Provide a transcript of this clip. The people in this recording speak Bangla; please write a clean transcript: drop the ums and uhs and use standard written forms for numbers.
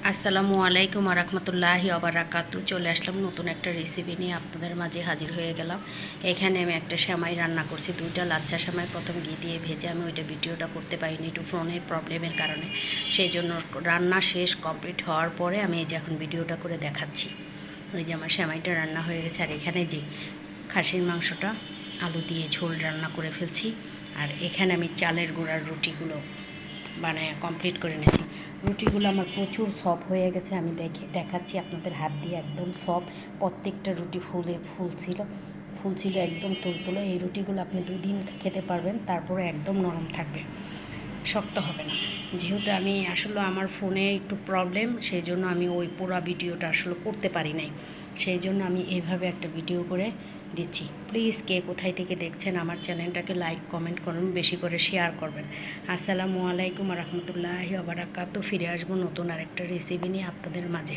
আসসালামু আলাইকুম রহমতুল্লাহি ওবারাকাতু। চলে আসলাম নতুন একটা রেসিপি নিয়ে আপনাদের মাঝে হাজির হয়ে গেলাম। এখানে আমি একটা সেমাই রান্না করছি, দুইটা লাচ্ছা সেমাই প্রথম ঘি দিয়ে ভেজে। আমি ওইটা ভিডিওটা করতে পারিনি একটু ফোনের প্রবলেমের কারণে, সেই জন্য রান্না শেষ কমপ্লিট হওয়ার পরে আমি এই যে এখন ভিডিওটা করে দেখাচ্ছি। ওই যে আমার সেমাইটা রান্না হয়ে গেছে, আর এখানে যে খাসির মাংসটা আলু দিয়ে ঝোল রান্না করে ফেলছি। আর এখানে আমি চালের গুঁড়ার রুটিগুলো কমপ্লিট করে নিয়েছি। রুটিগুলো আমার প্রচুর সফট হয়ে গেছে, আমি দেখাচ্ছি আপনাদের হাত দিয়ে, একদম সফট। প্রত্যেকটা রুটি ফুলছিল একদম তুলতুলো। এই রুটিগুলো আপনি 2 দিন খেতে পারবেন, তারপরে একদম নরম থাকবে, শক্ত হবে না। যেহেতু আমি আসলে আমার ফোনে একটু প্রবলেম, সেই জন্য আমি ওই পুরো ভিডিওটা আসলে করতে পারি নাই, সেই জন্য আমি এইভাবে একটা ভিডিও করে দিচ্ছি। প্লিজ কে কোথায় থেকে দেখছেন আমার চ্যানেলটাকে লাইক কমেন্ট করুন, বেশি করে শেয়ার করবেন। আসসালামু আলাইকুম রহমতুল্লাহি ওয়া বারাকাতুহু। ফিরে আসবো নতুন আরেকটা রেসিপি নিয়ে আপনাদের মাঝে।